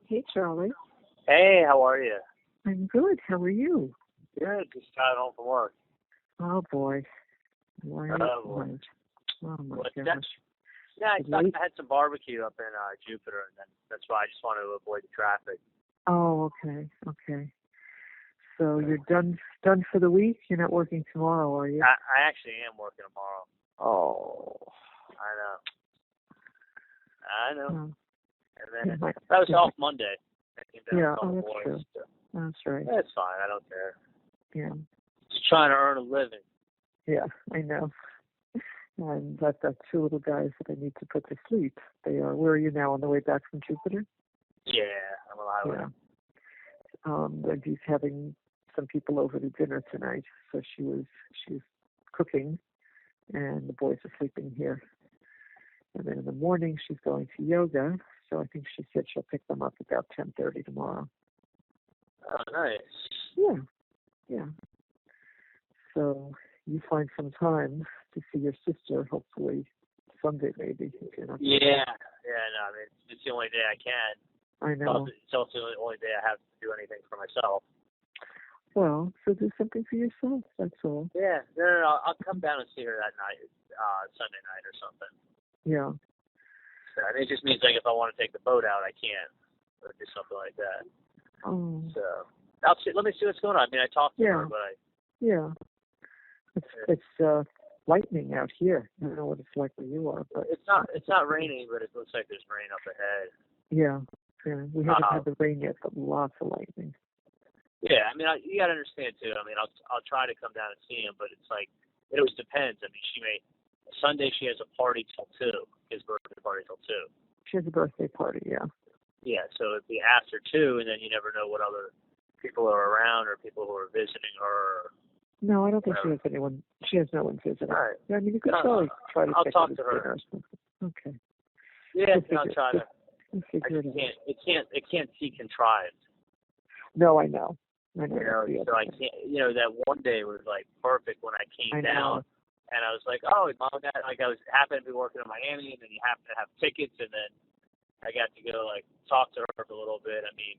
Hey, Charlie. Hey, how are you? I'm good. How are you? Good. Just got home from work. Oh, boy. Right. Oh, boy. Right. Oh, my What's gosh. that? Yeah, I had some barbecue up in Jupiter, and that's why I just wanted to avoid the traffic. Oh, okay. Okay. So you're done for the week? You're not working tomorrow, are you? I actually am working tomorrow. Oh. I know. Oh. And then I was off Monday. Yeah, that's true. So. That's right. That's fine. I don't care. Yeah. Just trying to earn a living. Yeah, I know. And I've got two little guys that I need to put to sleep. Where are you now, on the way back from Jupiter? Yeah, I'm on the highway. Yeah. Wendy's having some people over to dinner tonight, so she's cooking, and the boys are sleeping here. And then in the morning she's going to yoga, so I think she said she'll pick them up about 10:30 tomorrow. Oh, nice. Yeah. So you find some time to see your sister, hopefully Sunday maybe, if you're not. Yeah. No, I mean, it's the only day I can. I know. It's also the only day I have to do anything for myself. Well, so do something for yourself, that's all. Yeah. No. I'll come down and see her that night, Sunday night or something. Yeah. So, I mean, it just means, like, if I want to take the boat out, I can. Or do something like that. Oh. So, let me see what's going on. I mean, I talked to her, but Yeah. It's lightning out here. I don't know what it's like where you are, but it's not raining, but it looks like there's rain up ahead. Yeah. We haven't had the rain yet, but lots of lightning. Yeah, I mean, you got to understand too. I mean, I'll try to come down and see him, but it's like it always depends. I mean, Sunday she has a party till 2, his birthday party till 2. She has a birthday party, yeah. Yeah, so it'd be after 2, and then you never know what other people are around or people who are visiting her. No, I don't think she has anyone. She has no one visiting. All right. Yeah, I mean, you could probably try to. I'll talk to her. Okay. Yeah, I'll try to. It can't see contrived. No, I know. So I can't. That one day was like perfect when I came down, and I was like, oh, Mom and Dad, like I was happened to be working in Miami, and then you happen to have tickets, and then I got to go like talk to her for a little bit. I mean,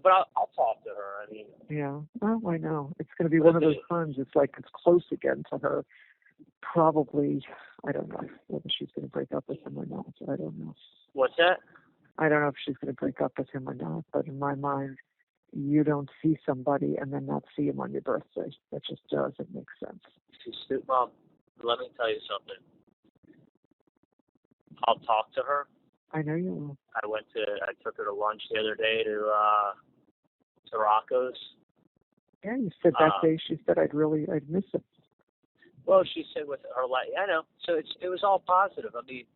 but I'll talk to her. I mean. Yeah. Well, I know it's going to be one of those times. It's like it's close again to her. Probably, I don't know whether she's going to break up with him or not. I don't know. What's that? I don't know if she's going to break up with him or not. But in my mind, you don't see somebody and then not see him on your birthday. That just doesn't make sense. Mom, let me tell you something. I'll talk to her. I know you will. I took her to lunch the other day to Rocco's. Yeah, you said that day she said I'd miss it. Well, she said with her life, I know. So it was all positive. I mean,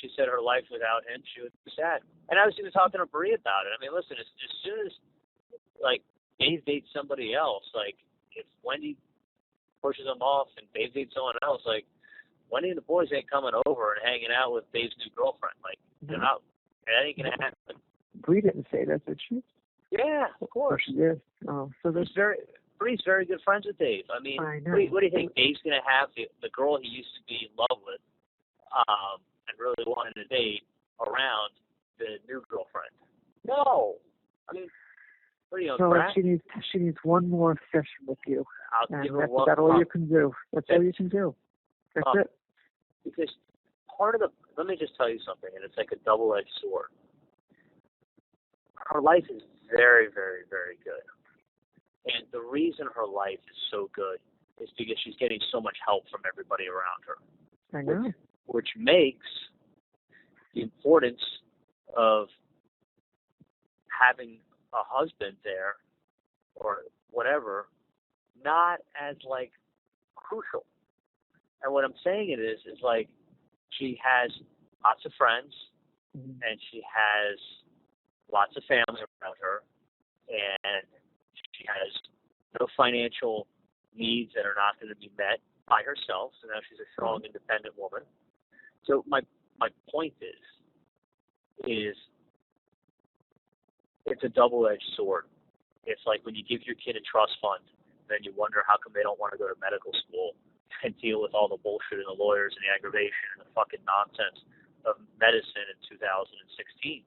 she said her life without him, she would be sad. And I was even talking to Bree about it. I mean, listen, as soon as like Dave dates somebody else, like if Wendi pushes him off and Dave dates someone else, like Wendi and the boys ain't coming over and hanging out with Dave's new girlfriend. Like they're not. That ain't gonna happen. Bree didn't say that, did she? Yeah, of course. She did. Oh, so there's Bree's very good friends with Dave. I mean, what do you think? Dave's gonna have the girl he used to be in love with, and really wanted to date around the new girlfriend? No. I mean, what are you on crack? She needs one more session with you. I'll give her one. That's all you can do. That's all you can do. That's it. Because let me just tell you something, and it's like a double-edged sword. Her life is very, very, very good. And the reason her life is so good is because she's getting so much help from everybody around her. I know. Which makes the importance of having a husband there or whatever not as like crucial. And what I'm saying is like she has lots of friends and she has lots of family around her and she has no financial needs that are not going to be met by herself. So now she's a strong, independent woman. So my point is it's a double-edged sword. It's like when you give your kid a trust fund, then you wonder how come they don't want to go to medical school and deal with all the bullshit and the lawyers and the aggravation and the fucking nonsense of medicine in 2016.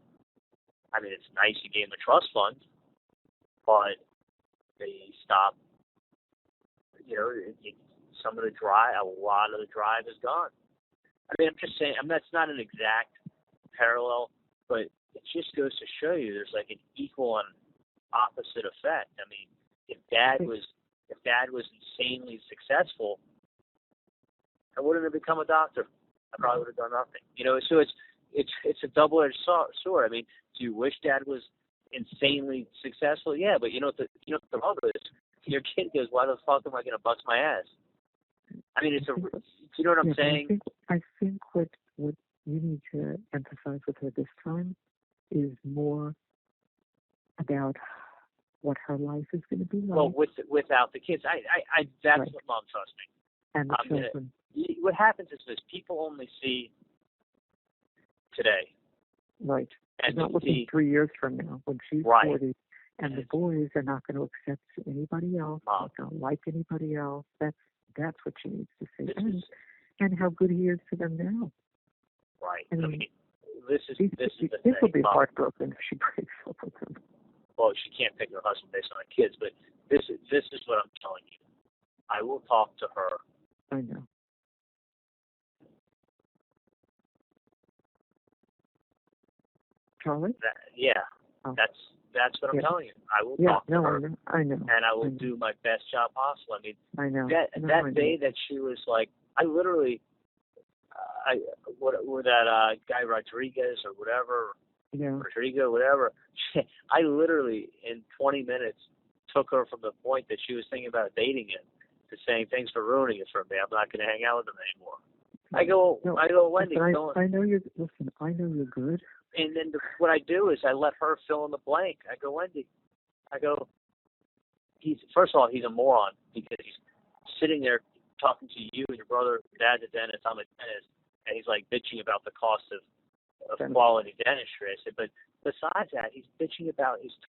I mean, it's nice you gave them a trust fund, but they stopped. You know, some of the drive, a lot of the drive is gone. I mean, I'm just saying, that's not an exact parallel, but it just goes to show you there's like an equal and opposite effect. I mean, if Dad was insanely successful, I wouldn't have become a doctor. I probably would have done nothing. You know, so it's a double-edged sword. I mean, do you wish Dad was insanely successful? Yeah, but you know what the rub is? Your kid goes, why the fuck am I going to bust my ass? I mean, you know what I'm saying? I think what you need to emphasize with her this time is more about what her life is going to be like. Well, without the kids, that's right. what Mom trusts me. And the children. What happens is this: people only see today. Right. And not looking 3 years from now when she's 40, and the boys are not going to accept anybody else, not going to like anybody else. That's what she needs to see, and how good he is to them now. Right. I mean, this will be heartbroken if she breaks up with him. Well, she can't pick her husband based on her kids, but this is what I'm telling you. I will talk to her. I know. Charlie? Oh. That's what I'm telling you. I will talk to her. I know. And I will do my best job possible. I mean, I know. That day that she was like, I literally, that guy Rodriguez or whatever, Rodrigo, whatever. I literally in 20 minutes took her from the point that she was thinking about dating him to saying thanks for ruining it for me. I'm not going to hang out with him anymore. I go, Wendi. I know you're. Listen, I know you're good. And then what I do is I let her fill in the blank. I go, Wendi. First of all, he's a moron because he's sitting there talking to you and your brother, Dad's a dentist, I'm a dentist, and he's like bitching about the cost of quality dentistry. I said, but besides that, he's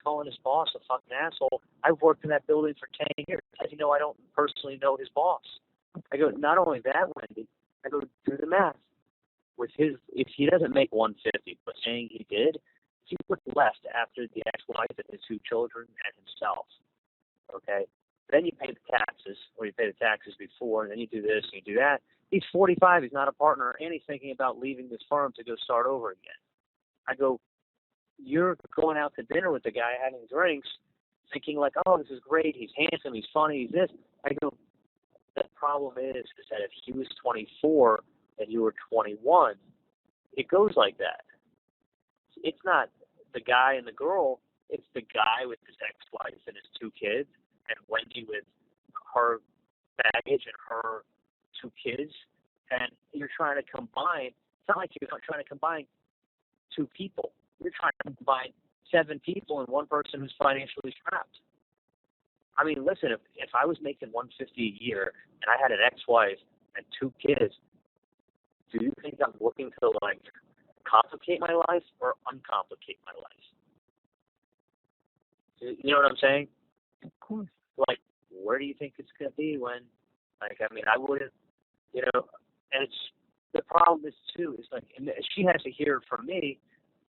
calling his boss a fucking asshole. I've worked in that building for 10 years. As you know, I don't personally know his boss. I go, not only that, Wendi, I go, do the math. If he doesn't make 150, but saying he did, he what's left after the ex-wife and his 2 children and himself. Okay? Then you pay the taxes, or you pay the taxes before, and then you do this and you do that. He's 45, he's not a partner, and he's thinking about leaving this firm to go start over again. I go, you're going out to dinner with the guy having drinks, thinking like, oh, this is great, he's handsome, he's funny, he's this. I go, the problem is that if he was 24 and you were 21, it goes like that. It's not the guy and the girl, it's the guy with his ex-wife and his 2 kids, and Wendi with her baggage and her 2 kids, and you're trying to combine. It's not like you're trying to combine 2 people. You're trying to combine 7 people and 1 person who's financially trapped. I mean, listen, if I was making $150 a year and I had an ex-wife and 2 kids, do you think I'm looking to like complicate my life or uncomplicate my life? You know what I'm saying? Of course. Like, where do you think it's going to be when, like, I mean, I wouldn't, and it's, the problem is, too, is like, and she has to hear it from me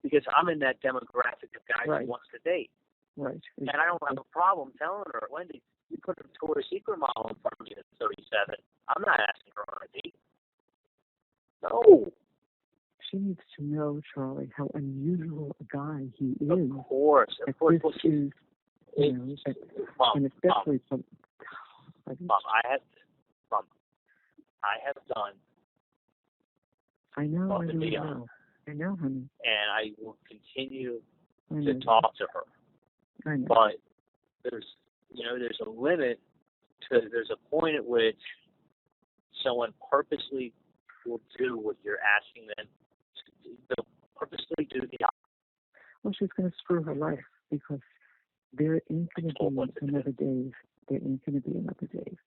because I'm in that demographic of guys who wants to date. Right. And I don't have a problem telling her, Wendi, you put a Victoria's Secret model in front of me that's 37. I'm not asking her on a date. No. She needs to know, Charlie, how unusual a guy he is. Of course. This is, and especially from. Mom, I have done. I know, honey. And I will continue to talk to her. I know. But there's a limit there's a point at which someone purposely will do what you're asking them to do. They'll purposely do the opposite. Well, she's going to screw her life because there ain't going to be another Dave. There ain't going to be another Dave.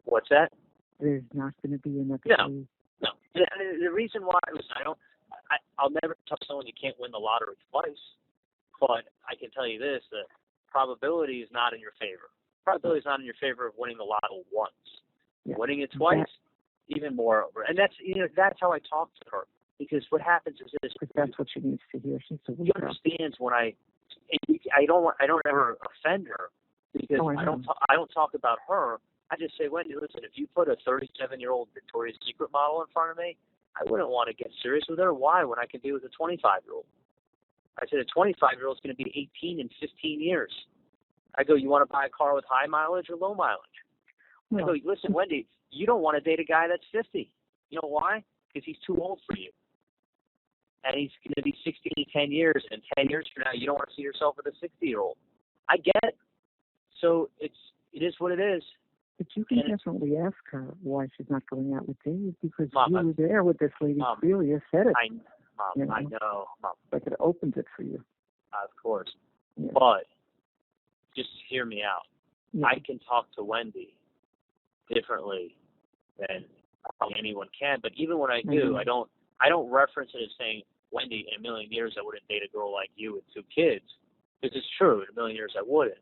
What's that? There's not going to be another Dave. No. The reason why I'll never tell someone you can't win the lottery twice, but I can tell you this, the probability is not in your favor. Probability is not in your favor of winning the lotto once. Yeah. Winning it twice, even more. And that's how I talk to her. Because what happens is this. Because that's what she needs to hear. She's a She understands when I don't ever offend her because I don't talk about her. I just say, Wendi, listen, if you put a 37-year-old Victoria's Secret model in front of me, I wouldn't want to get serious with her. Why? When I can be with a 25-year-old. I said a 25-year-old is going to be 18 in 15 years. I go, you want to buy a car with high mileage or low mileage? I go, listen, Wendi, you don't want to date a guy that's 50. You know why? Because he's too old for you. And he's going to be 60 in 10 years. And 10 years from now, you don't want to see yourself with a 60-year-old. I get it. So it is what it is. But you can definitely ask her why she's not going out with Dave, because Mom, you were there with this lady. Clearly said it. I know, Mom. Like it opens it for you. Of course. Yeah. But just hear me out. Yeah. I can talk to Wendi differently than anyone can. But even when I do, I don't reference it as saying, Wendi, in a million years I wouldn't date a girl like you with 2 kids. Because it's true, in a million years I wouldn't.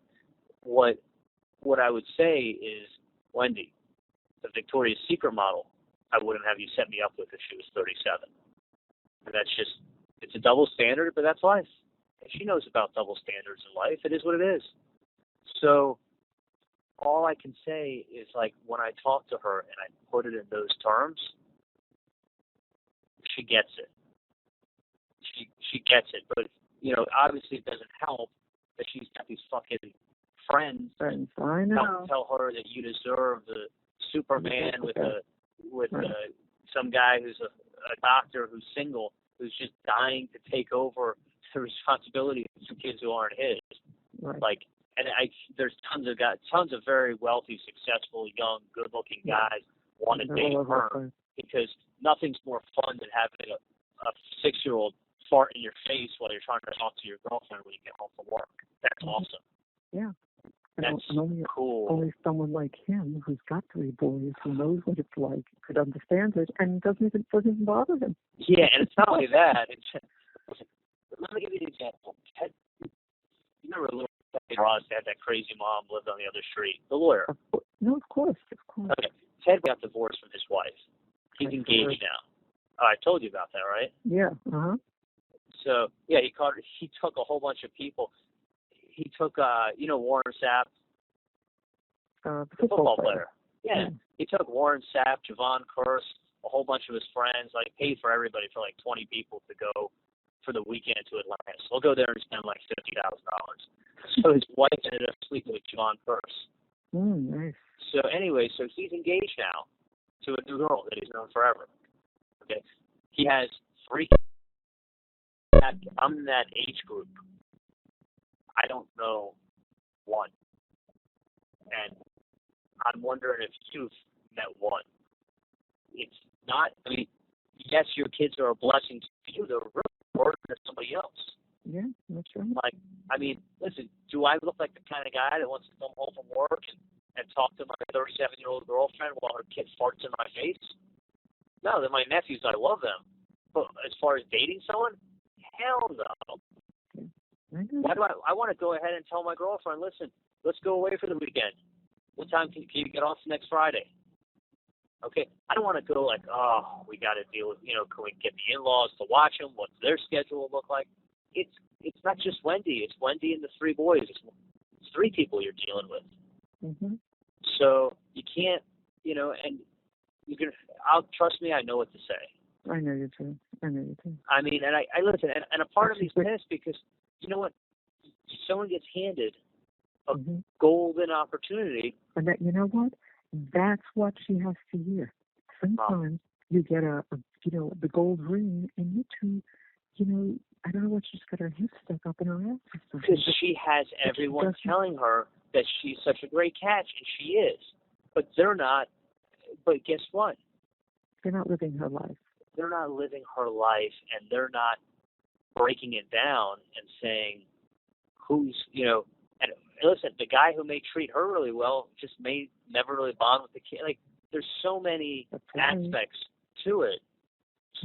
What I would say is, Wendi, the Victoria's Secret model, I wouldn't have you set me up with if she was 37. And that's just, it's a double standard, but that's life. And she knows about double standards in life. It is what it is. So all I can say is, like, when I talk to her and I put it in those terms, she gets it. She gets it. But, you know, obviously it doesn't help that she's got these fucking friends. I know. Tell her that you deserve the Superman with some guy who's a doctor who's single, who's just dying to take over the responsibility of 2 kids who aren't his. Right. Like, and there's tons of very wealthy, successful, young, good-looking guys want to date her because nothing's more fun than having a 6-year-old fart in your face while you're trying to talk to your girlfriend when you get home from work. That's awesome. Yeah. That's cool. Only someone like him, who's got 3 boys, who knows what it's like, could understand it, and doesn't even bother him. Yeah, and it's not only that. Let me give you an example. Ted, you remember Louis Ross had that crazy mom lived on the other street? The lawyer. No, of course. Okay. Ted got divorced from his wife. He's engaged now. Oh, I told you about that, right? Yeah. So yeah, he took a whole bunch of people. He took, Warren Sapp, the football player. Yeah. He took Warren Sapp, Javon Curse, a whole bunch of his friends, like paid for everybody for like 20 people to go for the weekend to Atlanta. So we'll go there and spend like $50,000. So his wife ended up sleeping with Javon Curse. Nice. So anyway, so he's engaged now to a new girl that he's known forever. Okay. He has 3 kids. I'm in that age group. I don't know one. And I'm wondering if you've met one. It's not, yes, your kids are a blessing to you. They're really a burden to somebody else. Yeah, that's right. Like, listen, do I look like the kind of guy that wants to come home from work and talk to my 37-year-old girlfriend while her kid farts in my face? No, they're my nephews. I love them. But as far as dating someone, hell no. Why do I want to go ahead and tell my girlfriend, listen, let's go away for the weekend. What time can you get off next Friday? Okay, I don't want to go like, oh, we got to deal with, can we get the in-laws to watch them? What's their schedule look like? It's not just Wendi. It's Wendi and the 3 boys. It's 3 people you're dealing with. Mm-hmm. So you can't, and you can. Trust me, I know what to say. I know you too. And I listen, and a part of me's pissed because, you know what? Someone gets handed a golden opportunity. And that, you know what? That's what she has to hear. Sometimes you get the gold ring, and you two, I don't know what, she's got her head stuck up in her ass. Because she has everyone telling her that she's such a great catch, and she is. But they're not. But guess what? They're not living her life. They're not living her life, and they're not breaking it down and saying who's, and listen, the guy who may treat her really well just may never really bond with the kid. Like, there's so many aspects to it.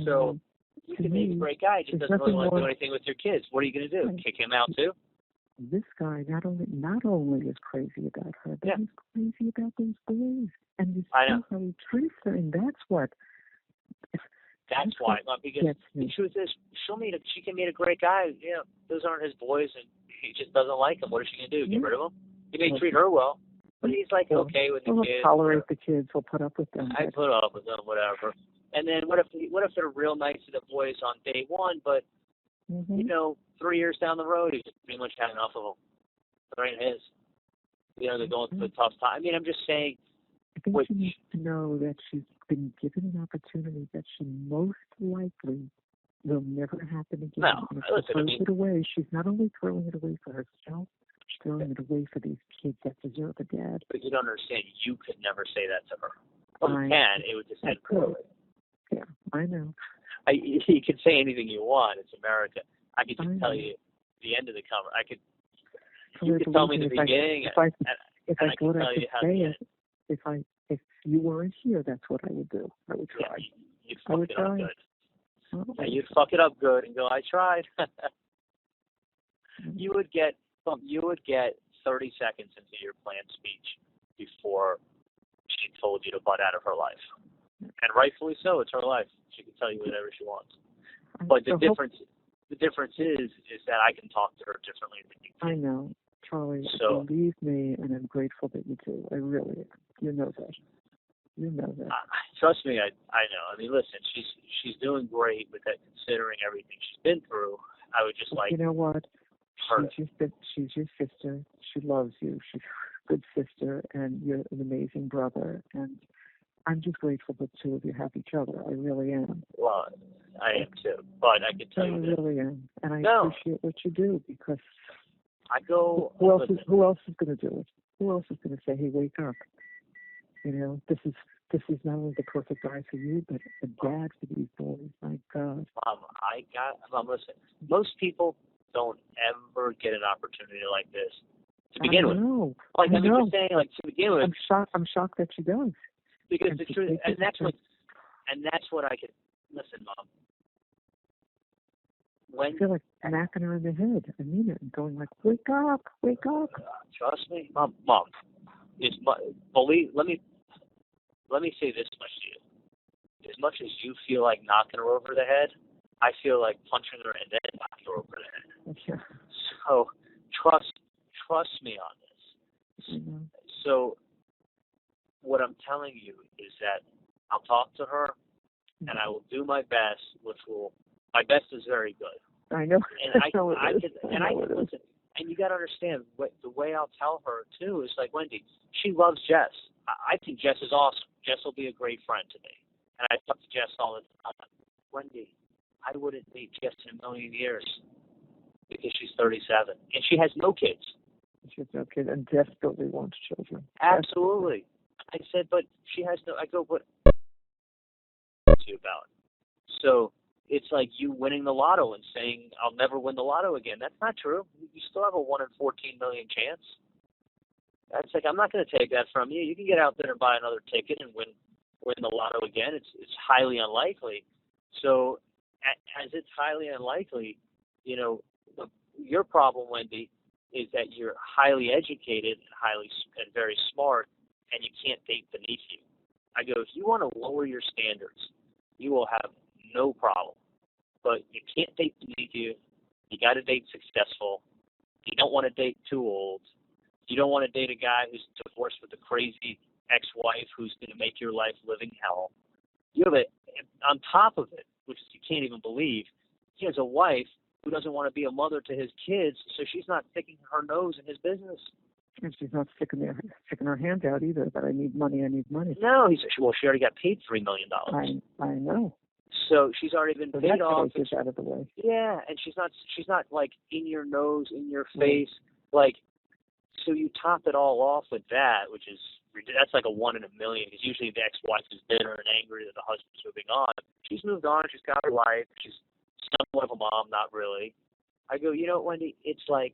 So you can make a great guy, just doesn't really want to do anything with your kids. What are you going to do? Kick him out too? This guy not only is crazy about her, but he's crazy about those boys. And you see how he treats her, and that's what. That's why. Because the truth is, she can meet a great guy. You know, those aren't his boys, and he just doesn't like him. What is she gonna do? Get rid of him? He may treat her well, but he's like okay with the kids. He'll tolerate the kids. He'll put up with them. I put up with them, whatever. And then what if they're real nice to the boys on day one, but you know, 3 years down the road, he's pretty much had enough of them. They're ain't his. You know, they're going through a tough time. I mean, I'm just saying. I think she needs to know that she's been given an opportunity that she most likely will never happen again. No, and if she throws it away, she's not only throwing it away for herself, she's throwing it away for these kids that deserve a dad. But you don't understand. You could never say that to her. Well, you can. It would just end poorly. Yeah, I know. You can say anything you want. It's America. I could just tell you the end of the cover. You could tell me the beginning, if I could tell you how to end. If you weren't here, that's what I would do. I would try. Yeah, you'd fuck it up good. Oh. Yeah, you'd fuck it up good and go, I tried. You would get 30 seconds into your planned speech before she told you to butt out of her life. And rightfully so, it's her life. She can tell you whatever she wants. But the difference is that I can talk to her differently than you can. I know. Charlie, so, believe me, and I'm grateful that you do. I really am. You know that. You know that. Trust me, I know. I mean, listen, she's doing great with that, considering everything she's been through. I would just like. You know what? She's your sister. She loves you. She's a good sister, and you're an amazing brother. And I'm just grateful the two of you have each other. I really am. Well, I am too. But I can tell you I really am, and I appreciate what you do because. I go. Who else is going to do it? Who else is going to say, "Hey, wake up"? You know, this is not only the perfect guy for you, but a dad for these boys. My God. Mom, listen. Most people don't ever get an opportunity like this to begin with. Like I know. Just saying, like to begin with. I'm shocked that she does. Because the truth, and that's what I can. Listen, Mom. I feel like knocking her in the head. I mean it. And going like, wake up, wake up. Trust me, Mom. Let me say this much to you. As much as you feel like knocking her over the head, I feel like punching her and then knocking her over the head. Yeah. So trust me on this. Mm-hmm. So what I'm telling you is that I'll talk to her and I will do my best, my best is very good. I know. And I can listen. And you got to understand, the way I'll tell her, too, is like, Wendi, she loves Jess. I think Jess is awesome. Jess will be a great friend to me. And I talk to Jess all the time. Wendi, I wouldn't date Jess in a million years because she's 37. And she has no kids. She has no kids and desperately wants children. Absolutely. I said, but she has no, I go, what to you about? So it's like you winning the lotto and saying, I'll never win the lotto again. That's not true. You still have a 1 in 14 million chance. That's like, I'm not going to take that from you. You can get out there and buy another ticket and win the lotto again. It's highly unlikely. So as it's highly unlikely, you know, your problem, Wendi, is that you're highly educated and very smart, and you can't date beneath you. I go, if you want to lower your standards, you will have no problem. But you can't date beneath you. You got to date successful. You don't want to date too old. You don't want to date a guy who's divorced with a crazy ex-wife who's going to make your life living hell. You have on top of it, which you can't even believe, he has a wife who doesn't want to be a mother to his kids, so she's not sticking her nose in his business. And she's not sticking her hand out either, but I need money. No, she already got paid $3 million. I know. So she's already been paid off. Is out of the way. Yeah, and she's not like in your nose, in your face, like. So you top it all off with that, that's like a 1 in a million. Because usually the ex-wife is bitter and angry that the husband's moving on. She's moved on. She's got her life. She's somewhat of a mom, not really. I go, you know what, Wendi? It's like,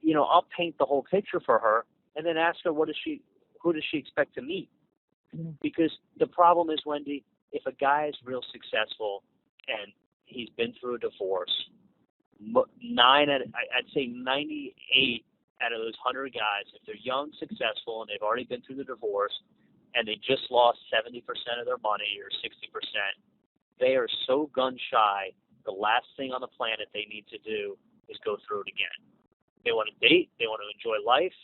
you know, I'll paint the whole picture for her and then ask her who does she expect to meet? Mm. Because the problem is, Wendi, if a guy is real successful and he's been through a divorce, I'd say 98 out of those 100 guys, if they're young, successful, and they've already been through the divorce, and they just lost 70% of their money or 60%, they are so gun shy, the last thing on the planet they need to do is go through it again. They want to date. They want to enjoy life.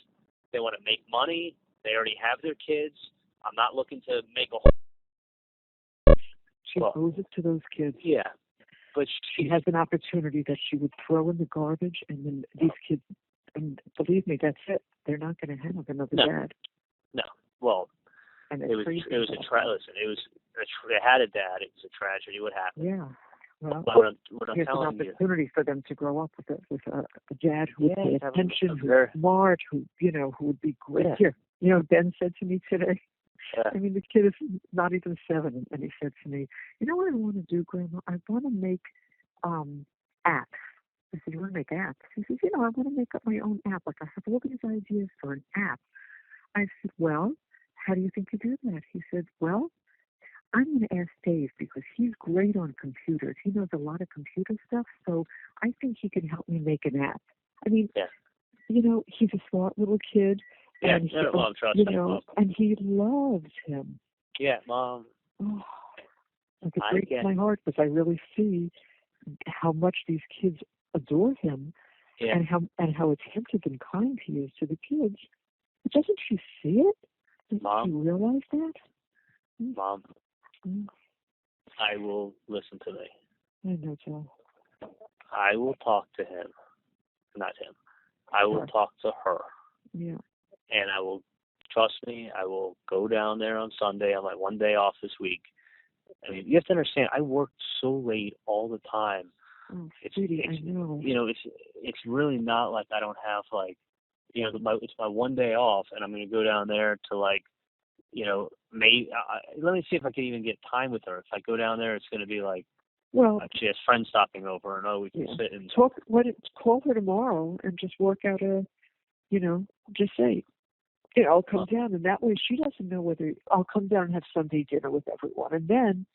They want to make money. They already have their kids. I'm not looking to make a whole... She owes it to those kids. Yeah. But she has an opportunity that she would throw in the garbage, and then these kids, and believe me, that's it. They're not going to have another dad. No. Well, and it was a listen. They had a dad. It was a tragedy. What happened? Yeah. Well, what I'm here's telling an opportunity for them to grow up with a dad who would pay attention, who's smart, who would be great. Yeah. Here, Ben said to me today. Yeah. I mean, the kid is not even 7, and he said to me, "You know what I want to do, Grandma? I want to make apps." I said, "You want to make apps?" He says, "I want to make up my own app. Like I have all these ideas for an app." I said, "Well, how do you think you do that?" He said, "Well, I'm going to ask Dave because he's great on computers. He knows a lot of computer stuff, so I think he can help me make an app." I mean, he's a smart little kid. Yeah, and Mom, trust Mom. And he loves him. Yeah, Mom. Oh, it breaks my heart because I really see how much these kids adore him, and how attentive and kind he is to the kids. But doesn't she see it? Doesn't she realize that? Mom, I will listen to me. I know, Joe. I will talk to him. Not him. I will talk to her. Yeah. And I will, trust me, I will go down there on Sunday. I'm like 1 day off this week. I mean, you have to understand, I work so late all the time. Oh, sweetie, I know. It's really not like I don't have it's my 1 day off, and I'm going to go down there to maybe let me see if I can even get time with her. If I go down there, it's going to be like, she has friends stopping over, and we can sit and call her tomorrow and just work out just say, I'll come down, and that way she doesn't know whether I'll come down and have Sunday dinner with everyone, and then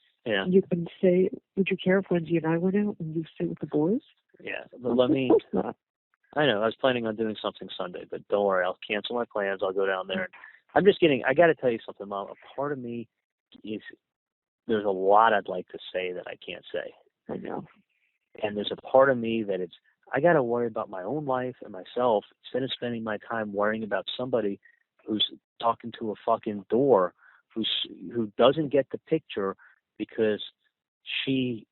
you can say, "Would you care if Wendy and I went out and you stay with the boys?" Yeah, but let me. I know I was planning on doing something Sunday, but don't worry, I'll cancel my plans. I'll go down there. I'm just kidding. I got to tell you something, Mom. A part of me is there's a lot I'd like to say that I can't say. I know. And there's a part of me that I got to worry about my own life and myself instead of spending my time worrying about somebody who's talking to a fucking door, who doesn't get the picture because she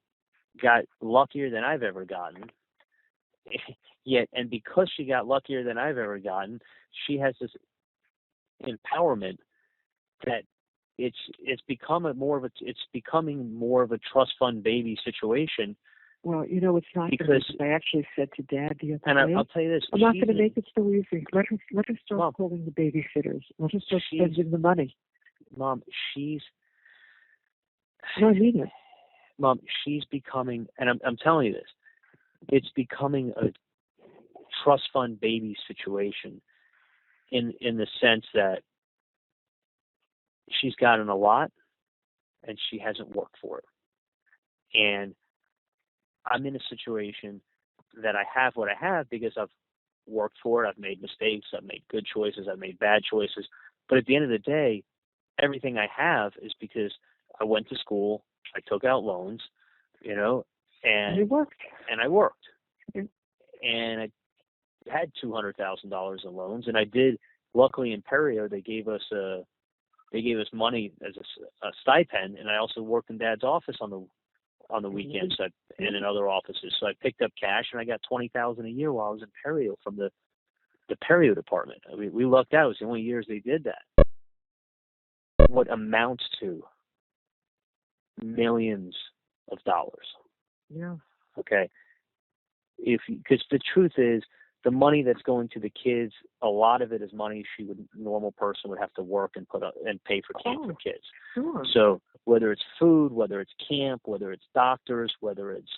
got luckier than I've ever gotten. And because she got luckier than I've ever gotten, she has this empowerment that it's becoming more of a trust fund baby situation. Well, it's not because I actually said to Dad the other day. I'll tell you this: I'm not going to make it so easy. Let her start calling the babysitters. Let her start spending the money. Mom, No, I mean it. Mom, she's becoming, and I'm telling you this, it's becoming a trust fund baby situation, in the sense that she's gotten a lot, and she hasn't worked for it, and I'm in a situation that I have what I have because I've worked for it. I've made mistakes. I've made good choices. I've made bad choices. But at the end of the day, everything I have is because I went to school. I took out loans, and you worked. And I worked. Mm-hmm. And I had $200,000 in loans. And I did. Luckily, in Perio, they gave us money as a stipend. And I also worked in Dad's office on the weekends, and in other offices. So I picked up cash, and I got $20,000 a year while I was in Perio from the Perio department. I mean, we lucked out. It was the only years they did that. What amounts to millions of dollars. Yeah. Okay. Because the truth is, the money that's going to the kids, a lot of it is money normal person would have to work and put up and pay for camp for kids. Sure. So whether it's food, whether it's camp, whether it's doctors, whether it's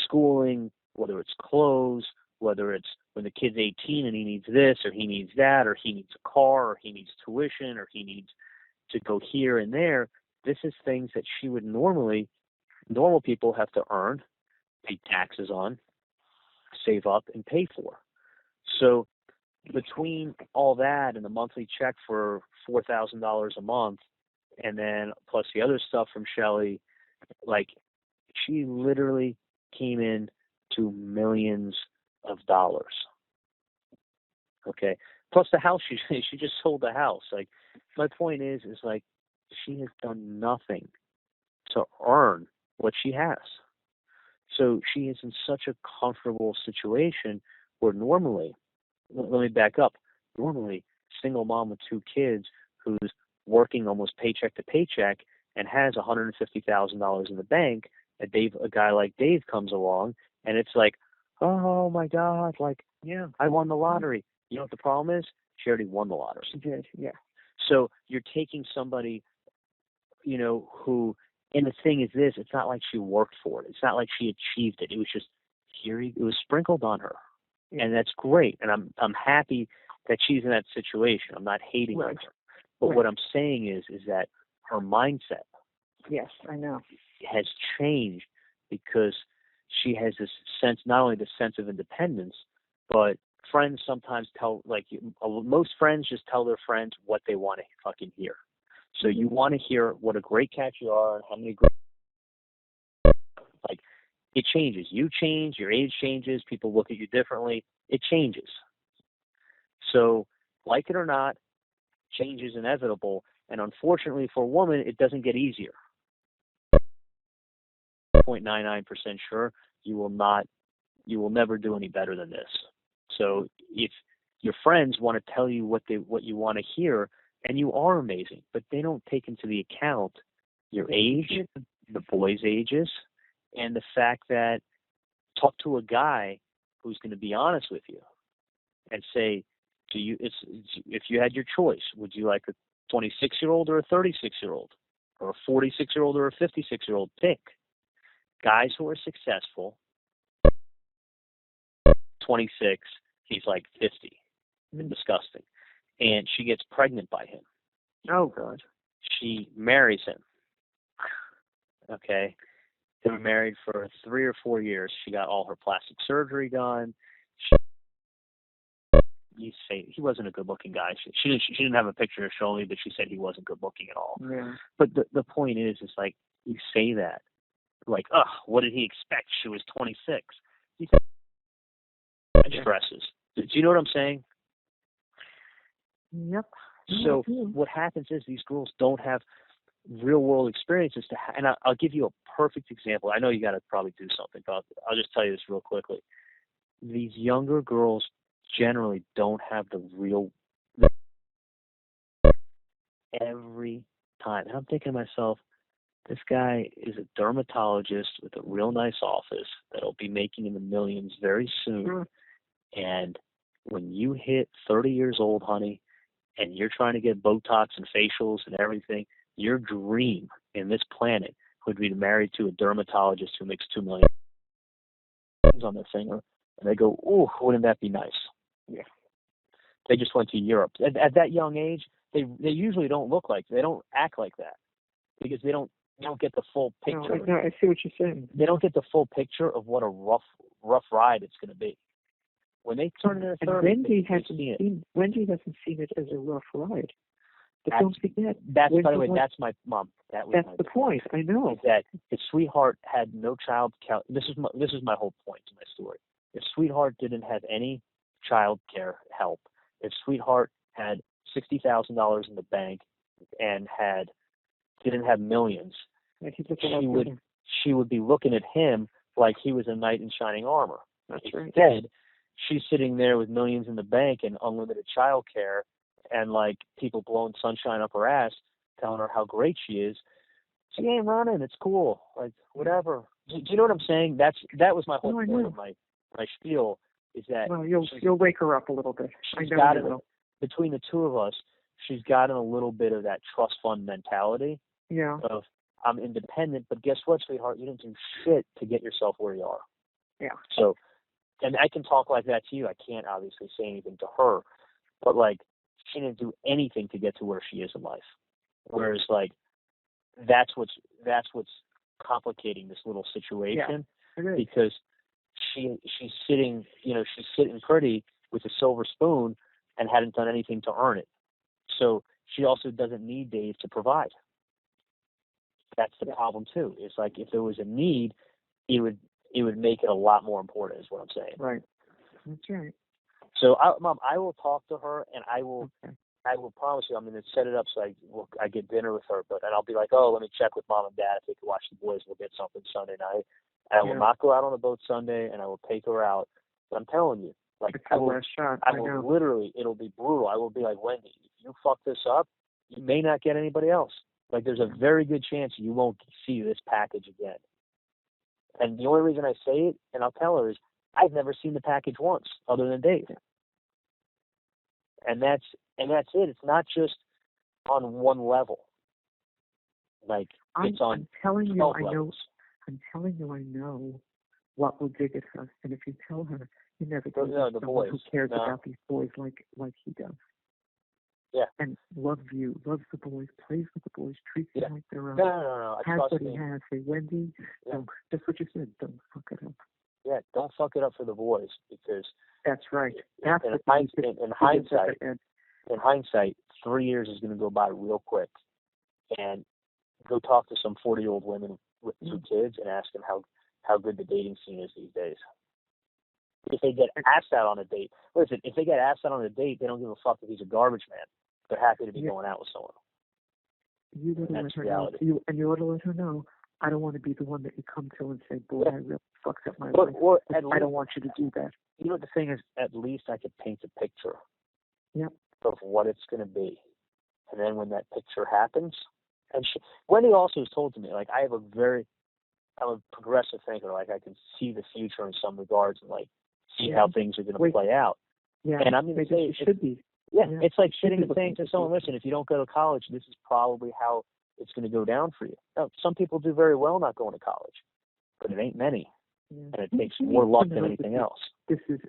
schooling, whether it's clothes, whether it's when the kid's 18 and he needs this or he needs that, or he needs a car, or he needs tuition, or he needs to go here and there. This is things that she would normal people have to earn, pay taxes on, save up, and pay for. So between all that and the monthly check for $4,000 a month, and then plus the other stuff from Shelley, like She literally came in to millions of dollars. Okay. Plus the house, she just sold the house. Like, my point is like, she has done nothing to earn what she has. So she is in such a comfortable situation where normally, let me back up, normally single mom with 2 kids who's working almost paycheck to paycheck and has $150,000 in the bank, a guy like Dave comes along and it's like, oh my God, like, yeah, I won the lottery. You know what the problem is? She already won the lottery. She did, yeah. So you're taking somebody, who, and the thing is this, it's not like she worked for it. It's not like she achieved it. It was just it was sprinkled on her. Yeah. And that's great. And I'm happy that she's in that situation. I'm not hating her. But what I'm saying is that her mindset, yes, I know, has changed because she has this sense, not only the sense of independence, but friends sometimes most friends just tell their friends what they want to fucking hear. So you want to hear what a great cat you are and how many great, like, it changes. You change, your age changes, people look at you differently. It changes. So, like it or not, change is inevitable. And unfortunately for a woman, it doesn't get easier. 0.99% sure you will never do any better than this. So if your friends want to tell you what you want to hear, and you are amazing, but they don't take into the account your age, the boys' ages, and the fact that talk to a guy who's going to be honest with you and say, if you had your choice, would you like a 26-year-old or a 36-year-old, or a 46-year-old or a 56-year-old? Pick. Guys who are successful, 26, he's like 50. Disgusting. And she gets pregnant by him. Oh, God. She marries him. Okay. They were married for 3 or 4 years. She got all her plastic surgery done. You say he wasn't a good-looking guy. She didn't have a picture to show me, but she said he wasn't good-looking at all. Yeah. But the point is like, you say that, like, what did he expect? She was 26. He stresses. Do you know what I'm saying? Yep. So what happens is these girls don't have real-world experiences and I'll give you a perfect example. I know you got to probably do something, but I'll just tell you this real quickly. These younger girls generally don't have the real every time. And I'm thinking to myself, this guy is a dermatologist with a real nice office that'll be making in the millions very soon. Sure. And when you hit 30 years old, honey, and you're trying to get Botox and facials and everything, your dream in this planet would be to marry to a dermatologist who makes $2 million on their finger. And they go, ooh, wouldn't that be nice? Yeah. They just went to Europe. At that young age, they usually they don't act like that because they don't get the full picture. No, I see what you're saying. They don't get the full picture of what a rough ride it's going to be. When they turn into 30, Wendy hasn't seen it as a rough ride. But don't forget. By the way, that's my mom. That's the point. I know. Is that if Sweetheart had no child care, this is my whole point to my story. If Sweetheart didn't have any child care help, if Sweetheart had $60,000 in the bank and didn't have millions, she would be looking at him like he was a knight in shining armor. That's right. Instead, she's sitting there with millions in the bank and unlimited child care and like people blowing sunshine up her ass, telling her how great she is. She ain't running. It's cool. Like, whatever. Do you know what I'm saying? That was my whole point of my spiel is that you'll wake her up a little bit. Between the two of us, she's gotten a little bit of that trust fund mentality. Yeah. Of I'm independent, but guess what, Sweetheart? You didn't do shit to get yourself where you are. Yeah. So, and I can talk like that to you. I can't obviously say anything to her, but like she didn't do anything to get to where she is in life. Whereas like that's what's complicating this little situation because she's sitting pretty with a silver spoon and hadn't done anything to earn it. So she also doesn't need Dave to provide. that's the problem too. It's like if there was a need, it would make it a lot more important. Is what I'm saying. Right. That's right. So, Mom, I will talk to her, and I will promise you, I'm going to set it up so I get dinner with her, and I'll be like, oh, let me check with Mom and Dad if they can watch the boys. We'll get something Sunday night. And I will not go out on the boat Sunday, and I will take her out. But I'm telling you, like, I will literally, it'll be brutal. I will be like, Wendi, if you fuck this up, you may not get anybody else. Like, there's a very good chance you won't see this package again. And the only reason I say it, and I'll tell her, is I've never seen the package once, other than Dave. And that's it. It's not just on one level. Like, it's on I'm telling you, 12 I know. levels. I'm telling you, I know what will dig at her. And if you tell her, you never go to someone boys. who cares about these boys like he does. Yeah. And loves you, loves the boys, plays with the boys, treats them like their own. No. Has what he has. Say, Wendi, just what you said, don't fuck it up. Yeah, don't fuck it up for the boys, because that's right. That's in hindsight, 3 years is going to go by real quick. And go talk to some 40-year-old women with 2 kids and ask them how good the dating scene is these days. If they get asked out on a date, listen, if they get asked out on a date, they don't give a fuck if he's a garbage man. They're happy to be going out with someone. You gotta let her know. You ought to let her know, I don't want to be the one that you come to and say, boy, I really fucked up my life. I don't want you to do that. You know what the thing is? At least I could paint a picture of what it's going to be. And then when that picture happens, and Wendi also has told to me, like, I'm a progressive thinker. Like, I can see the future in some regards and, like, see how things are going to play out. Yeah. And I'm going to say, it should be. Yeah, it's like sitting and saying to someone, listen, if you don't go to college, this is probably how it's going to go down for you. Now, some people do very well not going to college, but it ain't many. Yeah. And it takes more luck than anything else. This is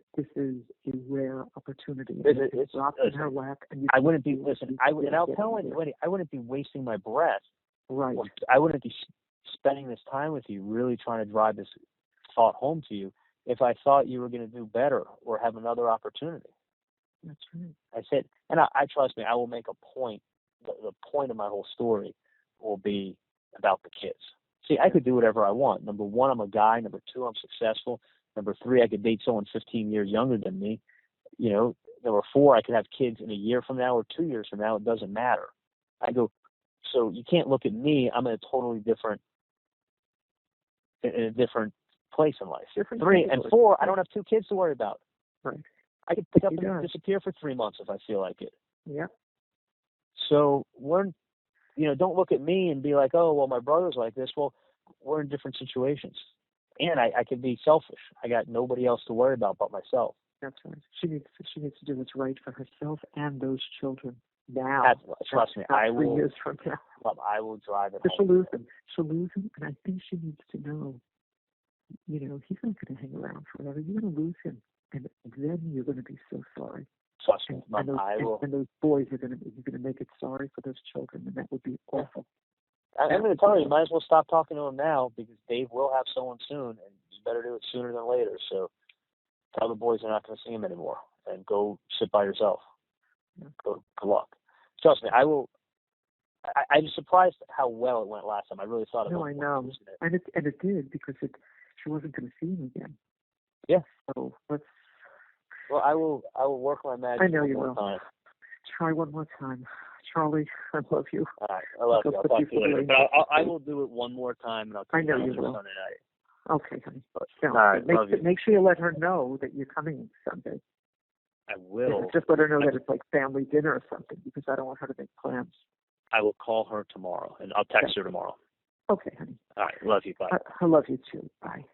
a rare opportunity. It's dropped in her lap. And I wouldn't be, and I'll tell you, I wouldn't be wasting my breath. Right. I wouldn't be spending this time with you, really trying to drive this thought home to you, if I thought you were going to do better or have another opportunity. That's right. I said, and I trust me, I will make a point. The point of my whole story will be about the kids. See, I could do whatever I want. Number one, I'm a guy. Number two, I'm successful. Number three, I could date someone 15 years younger than me. You know, number four, I could have kids in a year from now or 2 years from now. It doesn't matter. I go, so you can't look at me. I'm in a totally different place in life. Three and four, I don't have 2 kids to worry about. Right. I could pick up and disappear for 3 months if I feel like it. Yeah. So don't look at me and be like, oh, well, my brother's like this. Well, we're in different situations. And I can be selfish. I got nobody else to worry about but myself. That's right. She needs to do what's right for herself and those children now. Trust me, I will. 3 years from now. I will drive it home. She'll lose him, and I think she needs to know, he's not going to hang around forever. You're going to lose him, and then you're going to be so sorry. Trust me, and those boys you're going to make it sorry for those children, and that would be awful. I'm going to tell you might as well stop talking to him now, because Dave will have someone soon, and you better do it sooner than later. So tell the boys you're not going to see him anymore, and go sit by yourself. Yeah. Good luck. Trust me, I will. I was surprised how well it went last time. I really thought it went. No, I know, and it did, because she wasn't going to see him again. Yeah. So let's. Well, I will work my magic. I know you will. Time. Try one more time. Charlie, I love you. All right, I love you. I'll talk to you later. But I will do it one more time, and I'll come down Sunday night. Okay, honey. All right, make sure you let her know that you're coming Sunday. I will. Just let her know that it's like family dinner or something, because I don't want her to make plans. I will call her tomorrow, and I'll text her tomorrow. Okay, honey. All right, love you. Bye. I love you too. Bye.